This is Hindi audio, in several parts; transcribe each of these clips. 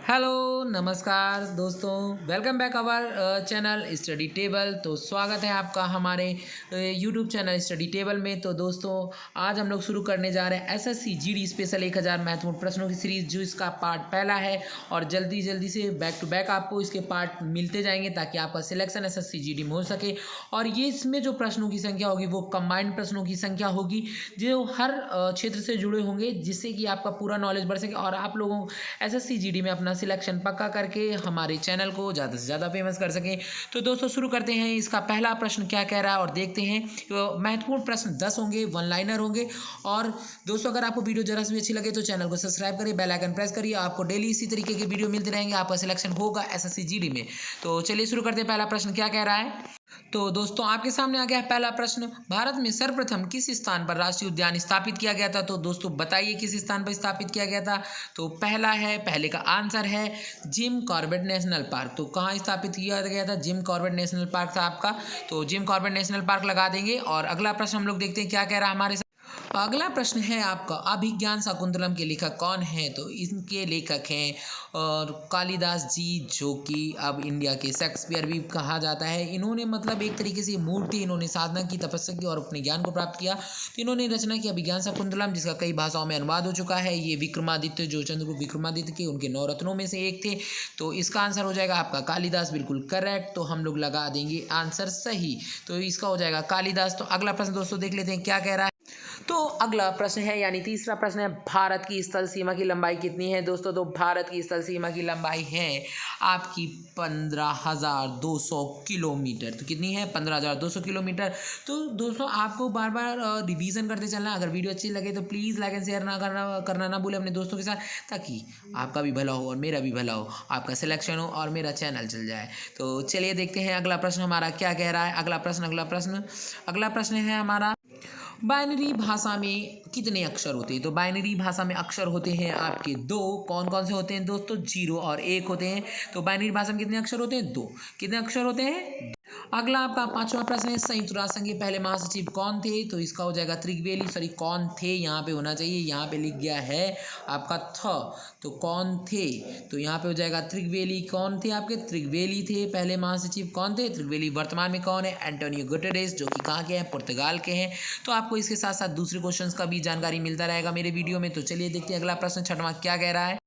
हेलो नमस्कार दोस्तों, welcome back our channel study table. तो स्वागत है आपका हमारे यूट्यूब चैनल स्टडी टेबल में। तो दोस्तों आज हम लोग शुरू करने जा रहे हैं एसएससी जीडी स्पेशल 1000 महत्वपूर्ण प्रश्नों की सीरीज़, जो इसका पार्ट पहला है। और जल्दी जल्दी से बैक टू बैक आपको इसके पार्ट मिलते जाएंगे ताकि आपका सिलेक्शन एसएससी जीडी में हो सके। और ये इसमें जो प्रश्नों की संख्या होगी वो कंबाइंड प्रश्नों की संख्या होगी, जो हर क्षेत्र से जुड़े होंगे, जिससे कि आपका पूरा नॉलेज बढ़ सके और आप लोगों एसएससी जीडी में अपना सिलेक्शन पक्का करके हमारे चैनल को ज़्यादा से ज़्यादा फेमस कर सकें। तो दोस्तों शुरू करते हैं। इसका पहला प्रश्न क्या कह रहा है और देखते हैं। तो महत्वपूर्ण प्रश्न 10 होंगे, वन लाइनर होंगे। और दोस्तों अगर आपको वीडियो जरा सी भी अच्छी लगे तो चैनल को सब्सक्राइब करिए, बेल आइकन प्रेस करिए। आपको डेली इसी तरीके के वीडियो मिलते रहेंगे, आपका सिलेक्शन होगा एसएससी जीडी में। तो चलिए शुरू करते हैं। पहला प्रश्न क्या कह रहा है। तो दोस्तों आपके सामने आ गया है पहला प्रश्न। भारत में सर्वप्रथम किस स्थान पर राष्ट्रीय उद्यान स्थापित किया गया था। तो दोस्तों बताइए किस स्थान पर स्थापित किया गया था। तो पहले का आंसर है जिम कॉर्बेट नेशनल पार्क। तो कहाँ स्थापित किया गया था। जिम कॉर्बेट नेशनल पार्क था आपका। तो जिम कॉर्बेट नेशनल पार्क लगा देंगे। और अगला प्रश्न हम लोग देखते हैं क्या कह रहा है हमारे। अगला प्रश्न है आपका, अभिज्ञान शाकुंतलम के लेखक कौन है। तो इनके लेखक हैं और कालिदास जी, जो कि अब इंडिया के शेक्सपियर भी कहा जाता है। इन्होंने मतलब एक तरीके से मूर्ति, इन्होंने साधना की, तपस्या की और अपने ज्ञान को प्राप्त किया। तो इन्होंने रचना की अभिज्ञान शाकुंतलम, जिसका कई भाषाओं में अनुवाद हो चुका है। ये विक्रमादित्य, जो चंद्रगुप्त विक्रमादित्य के उनके 9 रत्नों में से एक थे। तो इसका आंसर हो जाएगा आपका कालिदास, बिल्कुल करेक्ट। तो हम लोग लगा देंगे आंसर सही। तो इसका हो जाएगा कालिदास। तो अगला प्रश्न दोस्तों देख लेते हैं क्या कह रहा है। तो अगला प्रश्न है, यानी तीसरा प्रश्न है, भारत की स्थल सीमा की लंबाई कितनी है दोस्तों। तो भारत की स्थल सीमा की लंबाई है आपकी 15,200 किलोमीटर। तो कितनी है 15,200 किलोमीटर। तो दोस्तों आपको बार बार रिवीजन करते चलना। अगर वीडियो अच्छी लगे तो प्लीज़ लाइक एंड शेयर करना ना भूले अपने दोस्तों के साथ, ताकि आपका भी भला हो और मेरा भी भला हो, आपका सिलेक्शन हो और मेरा चैनल चल जाए। तो चलिए देखते हैं अगला प्रश्न हमारा क्या कह रहा है। अगला प्रश्न है हमारा, बाइनरी भाषा में कितने अक्षर होते हैं। तो बाइनरी भाषा में अक्षर होते हैं आपके 2। कौन कौन से होते हैं दोस्तों, 0 और 1 होते हैं। तो बाइनरी भाषा में कितने अक्षर होते हैं, 2। कितने अक्षर होते हैं। अगला आपका पांचवा प्रश्न है, संयुक्त राष्ट्र संघ के पहले महासचिव कौन थे। तो इसका हो जाएगा कौन थे, यहाँ पे होना चाहिए, यहाँ पे लिख गया है आपका तो कौन थे। तो यहाँ पे हो जाएगा त्रिगवेली। कौन थे आपके, त्रिगवेली थे पहले महासचिव। कौन थे, त्रिगवेली। वर्तमान में कौन है, एंटोनियो गुटेरेस, जो कि कहाँ के हैं, पुर्तगाल के हैं। तो आपको इसके साथ साथ दूसरे क्वेश्चंस का भी जानकारी मिलता रहेगा मेरे वीडियो में। तो चलिए देखते हैं अगला प्रश्न, छठवां क्या कह रहा है।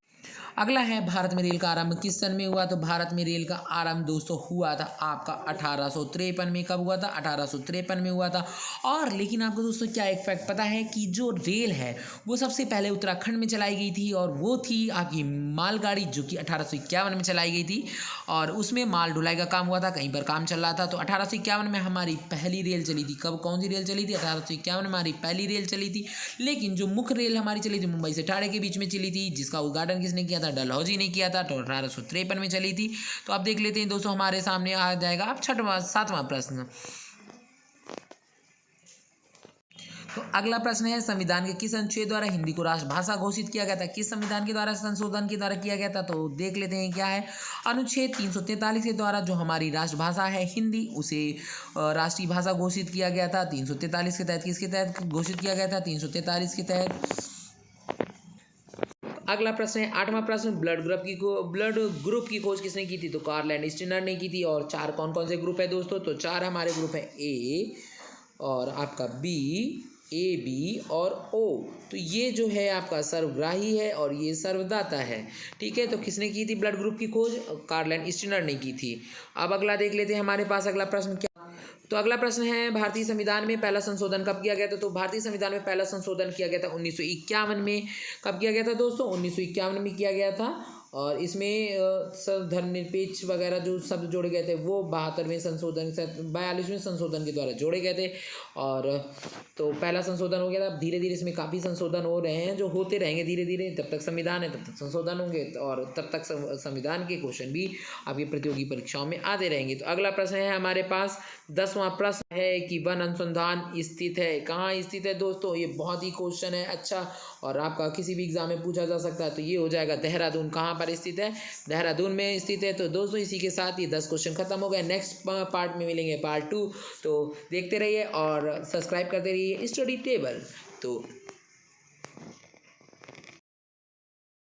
अगला है, भारत में रेल का आरंभ किस सन में हुआ। तो भारत में रेल का आरंभ दोस्तों हुआ था आपका 1853 में। कब हुआ था, 1853 में हुआ था। और लेकिन आपको दोस्तों क्या एक फैक्ट पता है कि जो रेल है वो सबसे पहले उत्तराखंड में चलाई गई थी, और वो थी आपकी मालगाड़ी, जो कि 1851 में चलाई गई थी। और उसमें माल ढुलाई का काम हुआ था, कहीं पर काम चल रहा था। तो 1851 में हमारी पहली रेल चली थी। कब, कौन सी रेल चली थी, 1851 में हमारी पहली रेल चली थी। लेकिन जो मुख्य रेल हमारी चली थी मुंबई से ठाणे के बीच में चली थी, जिसका उद्घाटन किसने किया था, डलहौजी ने किया था। तो 1853 में चली थी। तो अब देख लेते हैं दोस्तों हमारे सामने आ जाएगा अब सातवां प्रश्न। तो अगला प्रश्न है, संविधान के किस अनुच्छेद द्वारा हिंदी को राष्ट्रभाषा घोषित किया गया था। किस संविधान के द्वारा, संशोधन के द्वारा किया गया था। तो देख लेते हैं क्या है। अनुच्छेद 343 के द्वारा जो हमारी राष्ट्रभाषा है हिंदी, उसे राष्ट्रीय भाषा घोषित किया गया था। 343 के तहत, किसके तहत घोषित किया गया था, 343 के तहत। अगला प्रश्न है, आठवां प्रश्न, ब्लड ग्रुप की खोज किसने की थी। तो कार्ल लैंड स्टीनर ने की थी। और 4 कौन कौन से ग्रुप है दोस्तों। तो 4 हमारे ग्रुप है, ए और आपका बी, ए बी और ओ। तो ये जो है आपका सर्वग्राही है और ये सर्वदाता है। ठीक है, तो किसने की थी ब्लड ग्रुप की खोज, कार्ल लैंड स्टीनर ने की थी। अब अगला देख लेते हैं हमारे पास अगला प्रश्न क्या। तो अगला प्रश्न है, भारतीय संविधान में पहला संशोधन कब किया गया था। तो भारतीय संविधान में पहला संशोधन किया गया था 1951 में। कब किया गया था दोस्तों, 1951 में किया गया था। और इसमें धर्मनिरपेक्ष वगैरह जो शब्द जोड़े गए थे वो 72वें संशोधन, 42वें संशोधन के द्वारा जोड़े गए थे। और तो पहला संशोधन हो गया था। अब धीरे धीरे इसमें काफ़ी संशोधन हो रहे हैं, जो होते रहेंगे धीरे धीरे। जब तक संविधान है तब तक संशोधन होंगे, और तब तक संविधान के क्वेश्चन भी आपकी प्रतियोगी परीक्षाओं में आते रहेंगे। तो अगला प्रश्न है हमारे पास 10वां प्रश्न है कि वन अनुसंधान स्थित है, कहाँ स्थित है दोस्तों। ये बहुत ही क्वेश्चन है अच्छा, और आपका किसी भी एग्जाम में पूछा जा सकता है। तो ये हो जाएगा देहरादून। कहाँ पर स्थित है, देहरादून में स्थित है। तो दोस्तों इसी के साथ ये 10 क्वेश्चन खत्म हो गए। नेक्स्ट पार्ट में मिलेंगे पार्ट 2। तो देखते रहिए और सब्सक्राइब करते रहिए स्टडी टेबल। तो